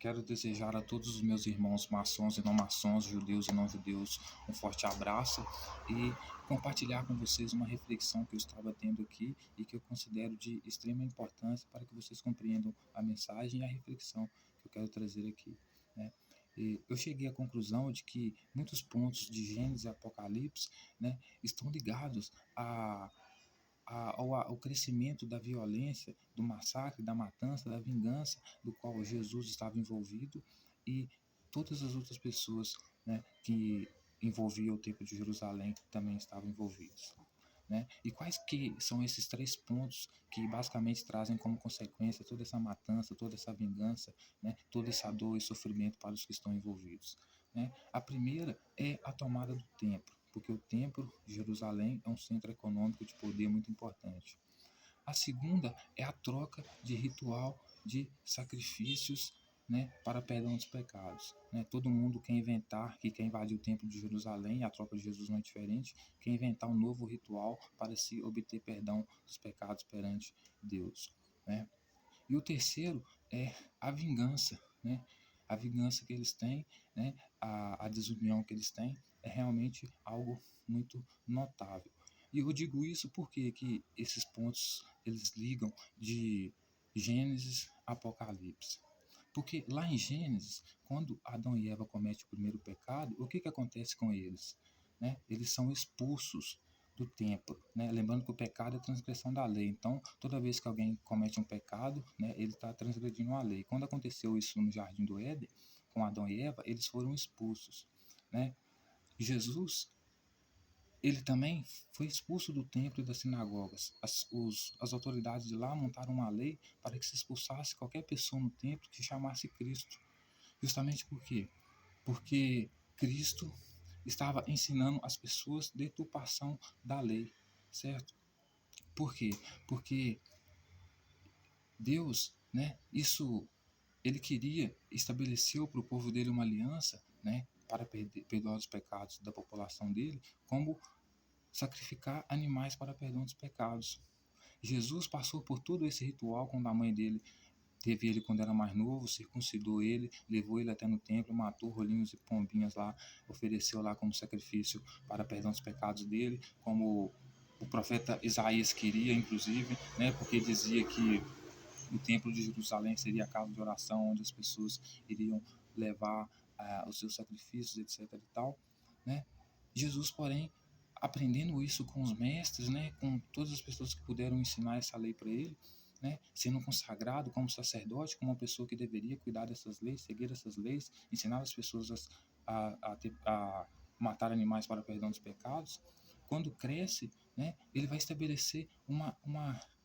Quero desejar a todos os meus irmãos maçons e não maçons, judeus e não judeus, um forte abraço e compartilhar com vocês uma reflexão que eu estava tendo aqui e que eu considero de extrema importância para que vocês compreendam a mensagem e a reflexão que eu quero trazer aqui, né? E eu cheguei à conclusão de que muitos pontos de Gênesis e Apocalipse, né, estão ligados ao crescimento da violência, do massacre, da matança, da vingança, do qual Jesus estava envolvido e todas as outras pessoas, né, que envolviam o Templo de Jerusalém também estavam envolvidos. Né? E quais que são esses três pontos que basicamente trazem como consequência toda essa matança, toda essa vingança, né? Toda essa dor e sofrimento para os que estão envolvidos? Né? A primeira é a tomada do templo, porque o templo de Jerusalém é um centro econômico de poder muito importante. A segunda é a troca de ritual de sacrifícios, né, para perdão dos pecados. Né? Todo mundo quer inventar, que quer invadir o templo de Jerusalém, a tropa de Jesus não é diferente, quer inventar um novo ritual para se obter perdão dos pecados perante Deus. Né? E o terceiro é a vingança. Né? A vingança que eles têm, né, a desunião que eles têm, é realmente algo muito notável. E eu digo isso porque que esses pontos eles ligam de Gênesis a Apocalipse. Porque lá em Gênesis, quando Adão e Eva cometem o primeiro pecado, o que acontece com eles? Né? Eles são expulsos do templo. Né? Lembrando que o pecado é transgressão da lei. Então, toda vez que alguém comete um pecado, né, ele está transgredindo a lei. Quando aconteceu isso no Jardim do Éden, com Adão e Eva, eles foram expulsos. Né? Jesus, ele também foi expulso do templo e das sinagogas. As autoridades de lá montaram uma lei para que se expulsasse qualquer pessoa no templo que chamasse Cristo. Justamente por quê? Porque Cristo estava ensinando as pessoas deturpação da lei, certo? Por quê? Porque Deus, né, ele queria, estabeleceu para o povo dele uma aliança, né, para perdoar os pecados da população dele, como sacrificar animais para perdão dos pecados. Jesus passou por todo esse ritual quando a mãe dele teve ele quando era mais novo, circuncidou ele, levou ele até no templo, matou rolinhos e pombinhas lá, ofereceu lá como sacrifício para perdão dos pecados dele, como o profeta Isaías queria, inclusive, né, porque dizia que o templo de Jerusalém seria a casa de oração onde as pessoas iriam levar os seus sacrifícios, etc. e tal, né? Jesus, porém, aprendendo isso com os mestres, né, com todas as pessoas que puderam ensinar essa lei para ele, né, sendo consagrado como sacerdote, como uma pessoa que deveria cuidar dessas leis, seguir essas leis, ensinar as pessoas a matar animais para perdão dos pecados. Quando cresce, né, ele vai estabelecer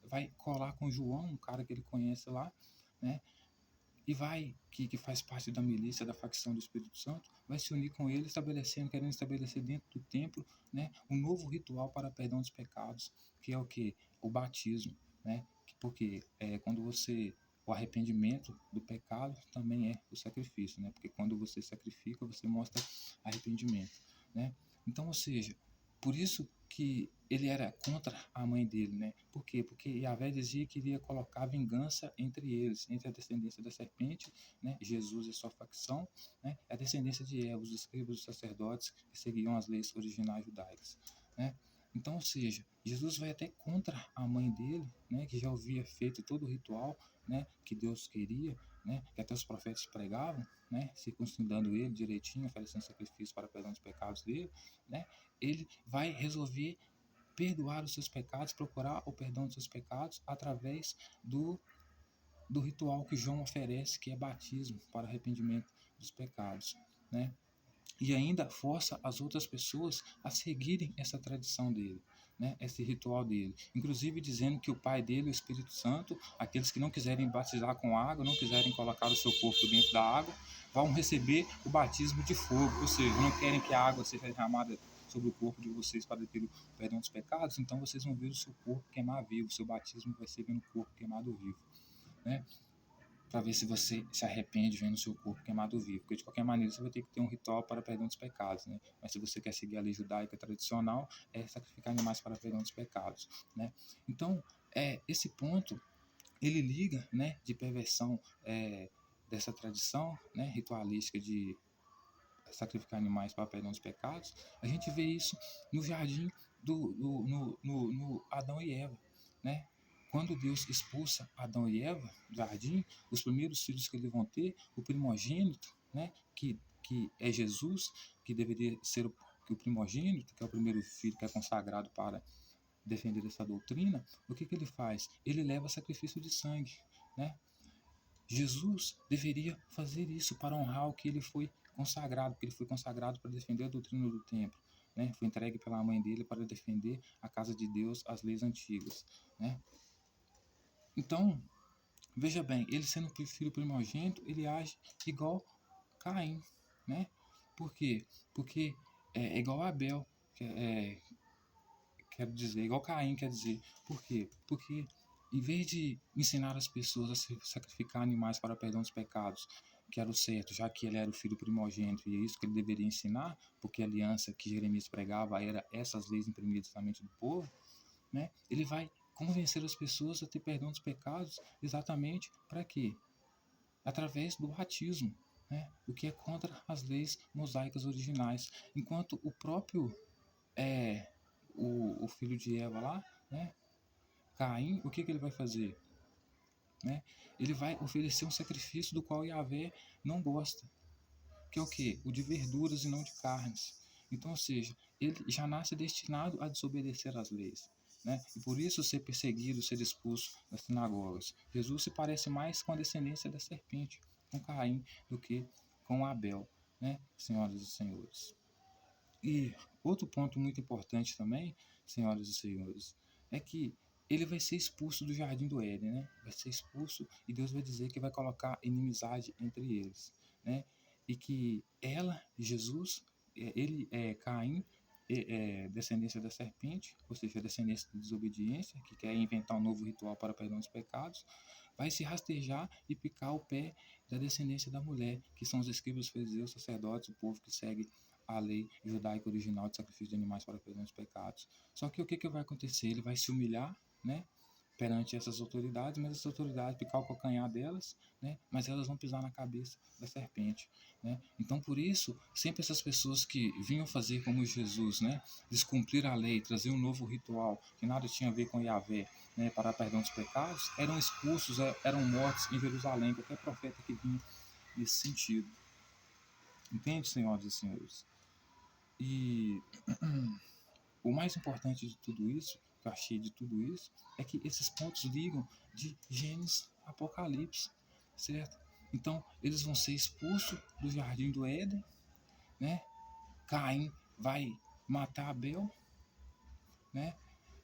vai colar com João, um cara que ele conhece lá, né, e que faz parte da milícia, da facção do Espírito Santo, vai se unir com ele, querendo estabelecer dentro do templo, né, um novo ritual para perdão dos pecados, que é o que? O batismo, né, porque quando o arrependimento do pecado também é o sacrifício, né, porque quando você sacrifica, você mostra arrependimento, né, então, ou seja, por isso que ele era contra a mãe dele, né? Por quê? Porque Yahvé dizia que iria colocar vingança entre eles, entre a descendência da serpente, né? Jesus e sua facção, né? A descendência de Eva, os escribas, os sacerdotes que seguiam as leis originais judaicas, né? Então, ou seja, Jesus vai até contra a mãe dele, né? Que já havia feito todo o ritual, né? Que Deus queria, né? Que até os profetas pregavam, né? Circuncidando ele direitinho, oferecendo sacrifício para perdão dos pecados dele, né? Ele vai resolver perdoar os seus pecados, procurar o perdão dos seus pecados através do ritual que João oferece, que é batismo para arrependimento dos pecados, né? E ainda força as outras pessoas a seguirem essa tradição dele, né? Esse ritual dele. Inclusive dizendo que o Pai dele, o Espírito Santo, aqueles que não quiserem batizar com água, não quiserem colocar o seu corpo dentro da água, vão receber o batismo de fogo, ou seja, não querem que a água seja derramada sobre o corpo de vocês para ter o perdão dos pecados, então vocês vão ver o seu corpo queimar vivo, o seu batismo vai ser vendo o corpo queimado vivo, né? Para ver se você se arrepende vendo o seu corpo queimado vivo. Porque de qualquer maneira você vai ter que ter um ritual para perdão dos pecados, né? Mas se você quer seguir a lei judaica tradicional, é sacrificar animais para perdão dos pecados, né? Então, esse ponto ele liga, né, de perversão dessa tradição, né, ritualística de sacrificar animais para perdão dos pecados, a gente vê isso no jardim no Adão e Eva, né? Quando Deus expulsa Adão e Eva do jardim, os primeiros filhos que eles vão ter, o primogênito, né, que é Jesus, que deveria ser o primogênito, que é o primeiro filho que é consagrado para defender essa doutrina, o que ele faz? Ele leva sacrifício de sangue, né? Jesus deveria fazer isso para honrar o que ele foi consagrado, porque ele foi consagrado para defender a doutrina do templo, né? Foi entregue pela mãe dele para defender a casa de Deus, as leis antigas, né? Então, veja bem, ele sendo filho primogênito, ele age igual Caim, né? Por quê? Porque é igual a Abel, quero dizer, igual Caim, quer dizer. Por quê? Porque em vez de ensinar as pessoas a sacrificar animais para perdão dos pecados, que era o certo, já que ele era o filho primogênito, e é isso que ele deveria ensinar, porque a aliança que Jeremias pregava era essas leis imprimidas na mente do povo, né? Ele vai convencer as pessoas a ter perdão dos pecados exatamente para quê? Através do batismo, né? O que é contra as leis mosaicas originais. Enquanto o próprio o filho de Eva lá, né? Caim, o que ele vai fazer? Né? Ele vai oferecer um sacrifício do qual Yahvé não gosta, que é o quê? O de verduras e não de carnes. Então, ou seja, ele já nasce destinado a desobedecer às leis, né? E por isso ser perseguido, ser expulso das sinagogas. Jesus se parece mais com a descendência da serpente, com Caim, do que com Abel, né? Senhoras e senhores. E outro ponto muito importante também, senhoras e senhores, é que ele vai ser expulso do jardim do Éden, né? Vai ser expulso e Deus vai dizer que vai colocar inimizade entre eles, né? E que ela, Jesus, ele é Caim, descendência da serpente, ou seja, descendência da desobediência, que quer inventar um novo ritual para perdão dos pecados, vai se rastejar e picar o pé da descendência da mulher, que são os escribas, fariseus, sacerdotes, o povo que segue a lei judaica original de sacrifício de animais para perdão dos pecados. Só que o que vai acontecer? Ele vai se humilhar, né, perante essas autoridades, mas essas autoridades picar o calcanhar delas, né, mas elas vão pisar na cabeça da serpente, né? Então, por isso, sempre essas pessoas que vinham fazer como Jesus, né, descumprir a lei, trazer um novo ritual que nada tinha a ver com Yahvé, né, para perdão dos pecados, eram expulsos, eram mortos em Jerusalém, qualquer profeta que vinha nesse sentido. Entende, senhoras e senhores? E o mais importante de tudo isso, que eu achei de tudo isso, é que esses pontos ligam de Gênesis a Apocalipse, certo? Então, eles vão ser expulsos do jardim do Éden, né? Caim vai matar Abel, né?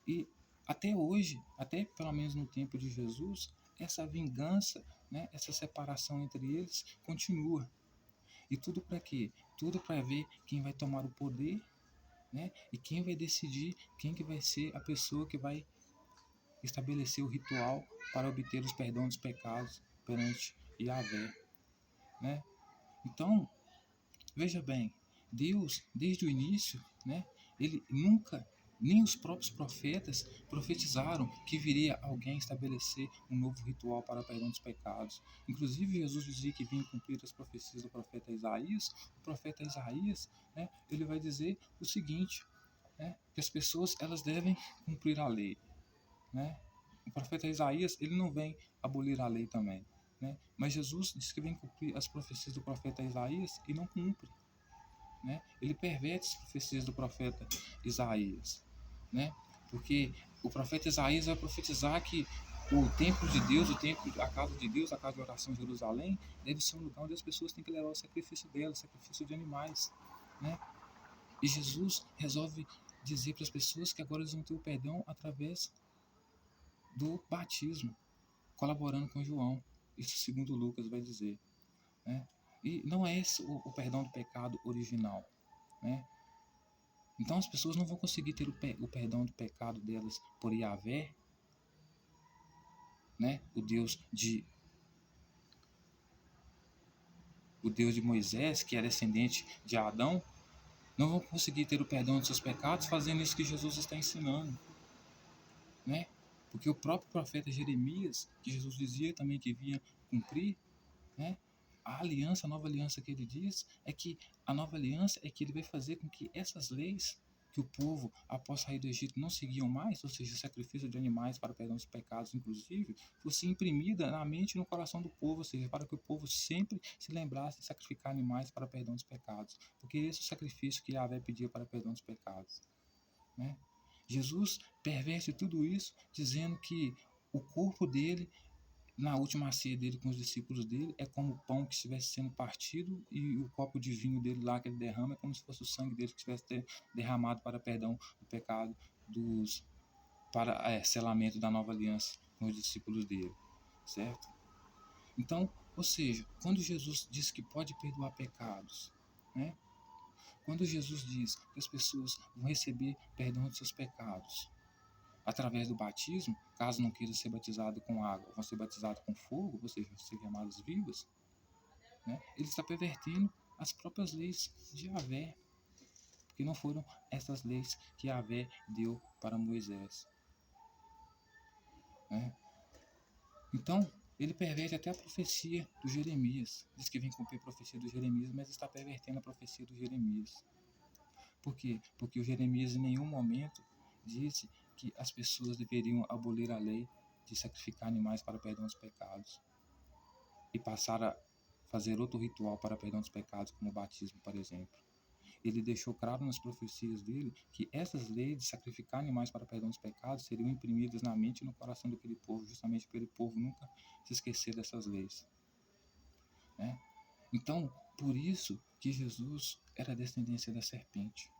E até hoje, até pelo menos no tempo de Jesus, essa vingança, né, essa separação entre eles continua. E tudo para quê? Tudo para ver quem vai tomar o poder, né? E quem vai decidir quem que vai ser a pessoa que vai estabelecer o ritual para obter os perdão dos pecados perante Yahvé, né? Então, veja bem, Deus, desde o início, né, ele nunca, nem os próprios profetas profetizaram que viria alguém estabelecer um novo ritual para o perdão dos pecados. Inclusive, Jesus dizia que vinha cumprir as profecias do profeta Isaías. O profeta Isaías, né, ele vai dizer o seguinte, né, que as pessoas elas devem cumprir a lei, né? O profeta Isaías ele não vem abolir a lei também, né? Mas Jesus diz que vem cumprir as profecias do profeta Isaías e não cumpre, né? Ele perverte as profecias do profeta Isaías, né? Porque o profeta Isaías vai profetizar que o templo de Deus, o templo, a casa de Deus, a casa de oração em Jerusalém, deve ser um lugar onde as pessoas têm que levar o sacrifício delas, sacrifício de animais, né? E Jesus resolve dizer para as pessoas que agora eles vão ter o perdão através do batismo, colaborando com João. Isso segundo Lucas vai dizer, né? E não é esse o perdão do pecado original, né? Então as pessoas não vão conseguir ter o perdão do pecado delas por Yahvé, né? O Deus de Moisés, que é descendente de Adão, não vão conseguir ter o perdão dos seus pecados fazendo isso que Jesus está ensinando, né? Porque o próprio profeta Jeremias, que Jesus dizia também que vinha cumprir, né, a nova aliança que ele diz, é que a nova aliança é que ele vai fazer com que essas leis que o povo, após sair do Egito, não seguiam mais, ou seja, o sacrifício de animais para perdão dos pecados, inclusive, fosse imprimida na mente e no coração do povo, ou seja, para que o povo sempre se lembrasse de sacrificar animais para perdão dos pecados, porque esse é o sacrifício que Yahvé pedia para perdão dos pecados, né? Jesus perverte tudo isso, dizendo que o corpo dele, na última ceia dele com os discípulos dele, é como o pão que estivesse sendo partido, e o copo de vinho dele lá que ele derrama é como se fosse o sangue dele que estivesse derramado para perdão do pecado, para selamento da nova aliança com os discípulos dele, certo? Então, ou seja, quando Jesus diz que pode perdoar pecados, né? Quando Jesus diz que as pessoas vão receber perdão de seus pecados através do batismo, caso não queiram ser batizado com água, vão ser batizados com fogo, ou seja, vão ser queimados vivos, né? Ele está pervertendo as próprias leis de Yahvé, porque não foram essas leis que Yahvé deu para Moisés, né? Então, ele perverte até a profecia do Jeremias. Diz que vem cumprir a profecia do Jeremias, mas está pervertendo a profecia do Jeremias. Por quê? Porque o Jeremias em nenhum momento disse que as pessoas deveriam abolir a lei de sacrificar animais para perdão dos pecados e passar a fazer outro ritual para perdão dos pecados, como o batismo, por exemplo. Ele deixou claro nas profecias dele que essas leis de sacrificar animais para perdão dos pecados seriam imprimidas na mente e no coração daquele povo, justamente para aquele povo nunca se esquecer dessas leis, né? Então, por isso que Jesus era descendência da serpente.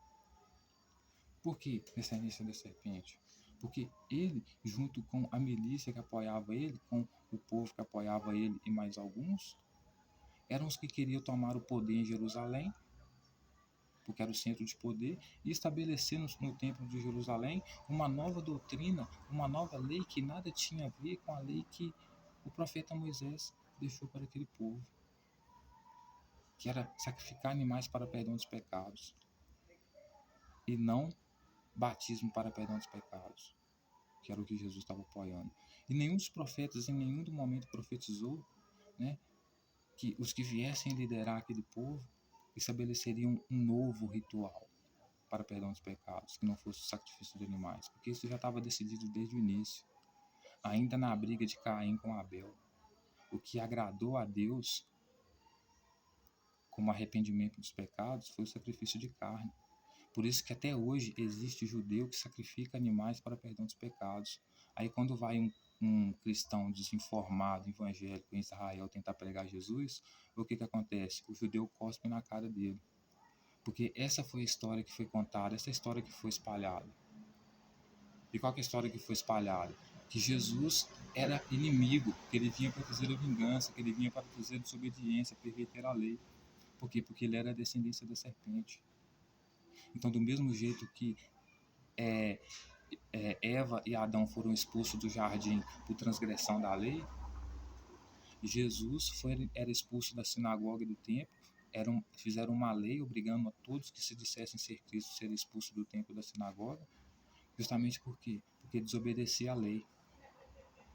Por que descendência da serpente? Porque ele, junto com a milícia que apoiava ele, com o povo que apoiava ele e mais alguns, eram os que queriam tomar o poder em Jerusalém, porque era o centro de poder, e estabelecer no templo de Jerusalém uma nova doutrina, uma nova lei que nada tinha a ver com a lei que o profeta Moisés deixou para aquele povo, que era sacrificar animais para perdão dos pecados, e não batismo para perdão dos pecados, que era o que Jesus estava apoiando. E nenhum dos profetas, em nenhum momento, profetizou, né, que os que viessem liderar aquele povo estabeleceriam um novo ritual para perdão dos pecados, que não fosse o sacrifício de animais, porque isso já estava decidido desde o início, ainda na briga de Caim com Abel. O que agradou a Deus como arrependimento dos pecados foi o sacrifício de carne. Por isso que até hoje existe judeu que sacrifica animais para perdão dos pecados. Aí quando vai um cristão desinformado, evangélico em Israel tentar pregar Jesus, o que acontece? O judeu cospe na cara dele. Porque essa foi a história que foi contada, essa história que foi espalhada. E qual que é a história que foi espalhada? Que Jesus era inimigo, que ele vinha para trazer a vingança, que ele vinha para trazer a desobediência, perverter a lei. Por quê? Porque ele era a descendência da serpente. Então, do mesmo jeito que Eva e Adão foram expulsos do jardim por transgressão da lei, Jesus era expulso da sinagoga e do templo, fizeram uma lei obrigando a todos que se dissessem ser Cristo serem expulsos do templo e da sinagoga, justamente por quê? Porque desobedecia a lei.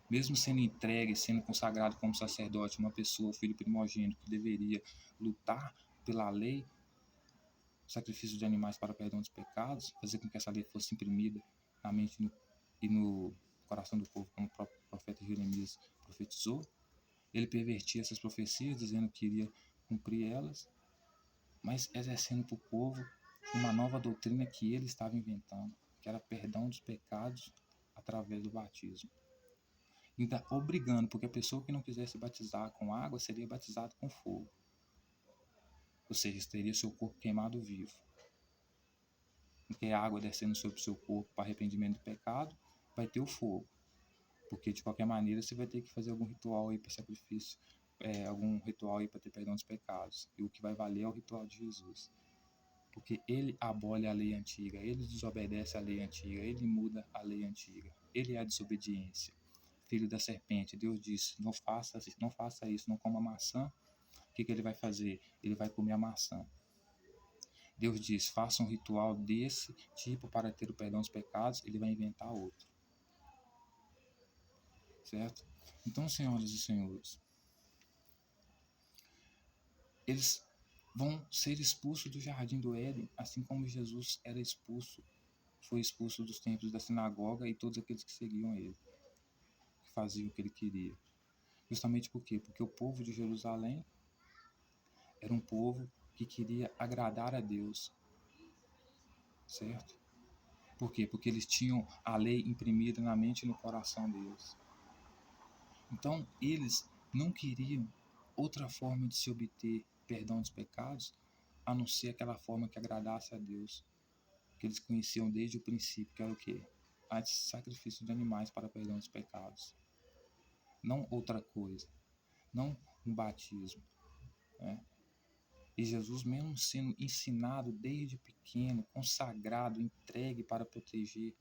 Mesmo sendo entregue, sendo consagrado como sacerdote, uma pessoa, o filho primogênito, que deveria lutar pela lei, sacrifício de animais para perdão dos pecados, fazer com que essa lei fosse imprimida na mente e no coração do povo, como o próprio profeta Jeremias profetizou. Ele pervertia essas profecias, dizendo que iria cumprir elas, mas exercendo para o povo uma nova doutrina que ele estava inventando, que era perdão dos pecados através do batismo. Então, obrigando, porque a pessoa que não quisesse batizar com água seria batizada com fogo. Ou seja, teria seu corpo queimado vivo. Porque a água descendo sobre o seu corpo para arrependimento do pecado, vai ter o fogo. Porque de qualquer maneira você vai ter que fazer algum ritual aí para sacrifício, algum ritual aí para ter perdão dos pecados. E o que vai valer é o ritual de Jesus. Porque ele abole a lei antiga, ele desobedece a lei antiga, ele muda a lei antiga. Ele é a desobediência. Filho da serpente, Deus disse, não faça isso, não coma maçã. O que ele vai fazer? Ele vai comer a maçã. Deus diz, faça um ritual desse tipo para ter o perdão dos pecados, ele vai inventar outro. Certo? Então, senhoras e senhores, eles vão ser expulsos do jardim do Éden, assim como Jesus foi expulso dos templos da sinagoga e todos aqueles que seguiam ele, que faziam o que ele queria. Justamente por quê? Porque o povo de Jerusalém era um povo que queria agradar a Deus, certo? Por quê? Porque eles tinham a lei imprimida na mente e no coração deles. Então, eles não queriam outra forma de se obter perdão dos pecados, a não ser aquela forma que agradasse a Deus, que eles conheciam desde o princípio, que era o quê? A sacrifício de animais para perdão dos pecados. Não outra coisa. Não um batismo, né? E Jesus, mesmo sendo ensinado desde pequeno, consagrado, entregue para proteger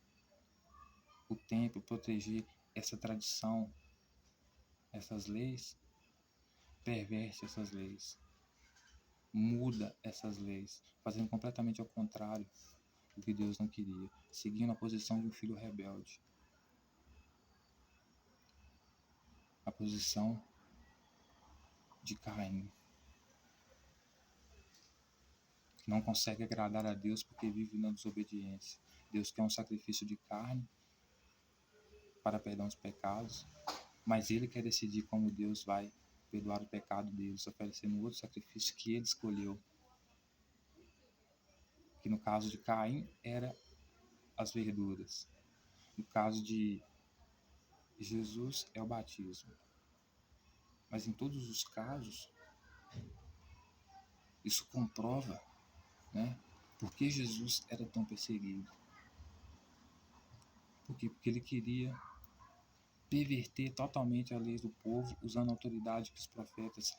o templo, proteger essa tradição, essas leis, perverte essas leis, muda essas leis, fazendo completamente ao contrário do que Deus não queria, seguindo a posição de um filho rebelde, a posição de Caim, que não consegue agradar a Deus porque vive na desobediência. Deus quer um sacrifício de carne para perdão dos pecados, mas ele quer decidir como Deus vai perdoar o pecado deles, oferecendo outro sacrifício que ele escolheu, que no caso de Caim era as verduras, no caso de Jesus é o batismo. Mas em todos os casos, isso comprova, né, por que Jesus era tão perseguido. Por quê? Porque ele queria perverter totalmente a lei do povo, usando a autoridade que os profetas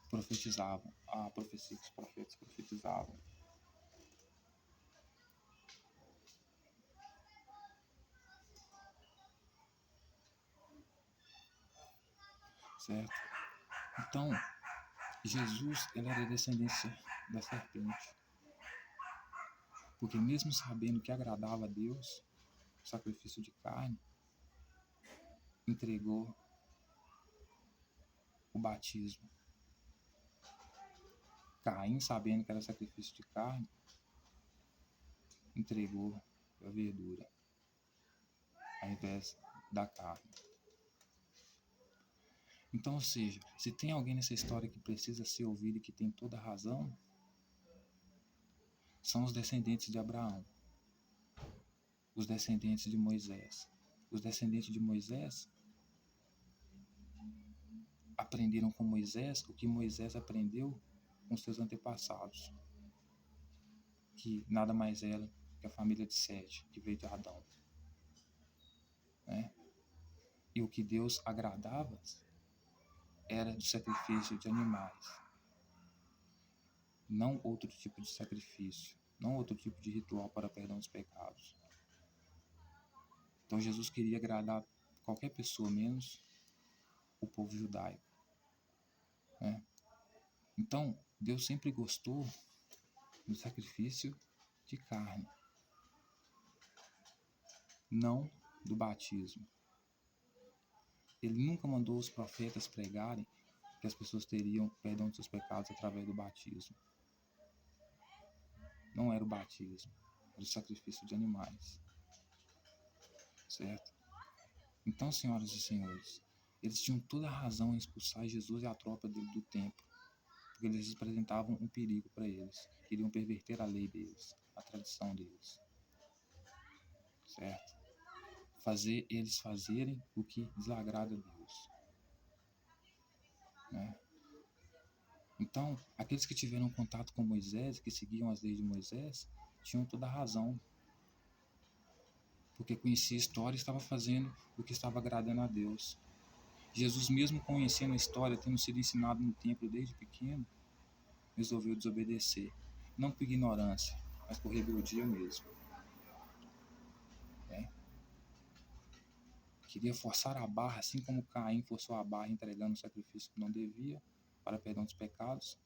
profetizavam, a profecia que os profetas profetizavam. Certo? Então, Jesus, ele era descendência da serpente. Porque mesmo sabendo que agradava a Deus, o sacrifício de carne, entregou o batismo. Caim, sabendo que era sacrifício de carne, entregou a verdura, ao invés da carne. Então, ou seja, se tem alguém nessa história que precisa ser ouvido e que tem toda a razão, são os descendentes de Abraão, os descendentes de Moisés. Os descendentes de Moisés aprenderam com Moisés o que Moisés aprendeu com seus antepassados, que nada mais era que a família de Sete, que veio de Adão. Né? E o que Deus agradava era do sacrifício de animais, não outro tipo de sacrifício, não outro tipo de ritual para perdão dos pecados. Então Jesus queria agradar qualquer pessoa, menos o povo judaico. Né? Então Deus sempre gostou do sacrifício de carne, não do batismo. Ele nunca mandou os profetas pregarem que as pessoas teriam perdão de seus pecados através do batismo. Não era o batismo, era o sacrifício de animais. Certo? Então, senhoras e senhores, eles tinham toda a razão em expulsar Jesus e a tropa dele do templo, porque eles representavam um perigo para eles. Queriam perverter a lei deles, a tradição deles. Certo? Fazer eles fazerem o que desagrada a Deus. Né? Então, aqueles que tiveram contato com Moisés, que seguiam as leis de Moisés, tinham toda a razão, porque conhecia a história e estava fazendo o que estava agradando a Deus. Jesus, mesmo conhecendo a história, tendo sido ensinado no templo desde pequeno, resolveu desobedecer, não por ignorância, mas por rebeldia mesmo. Queria forçar a barra, assim como Caim forçou a barra entregando o sacrifício que não devia para perdão dos pecados.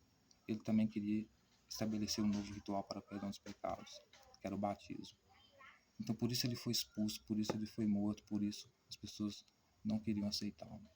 Ele também queria estabelecer um novo ritual para perdão dos pecados, que era o batismo. Então por isso ele foi expulso, por isso ele foi morto, por isso as pessoas não queriam aceitá-lo.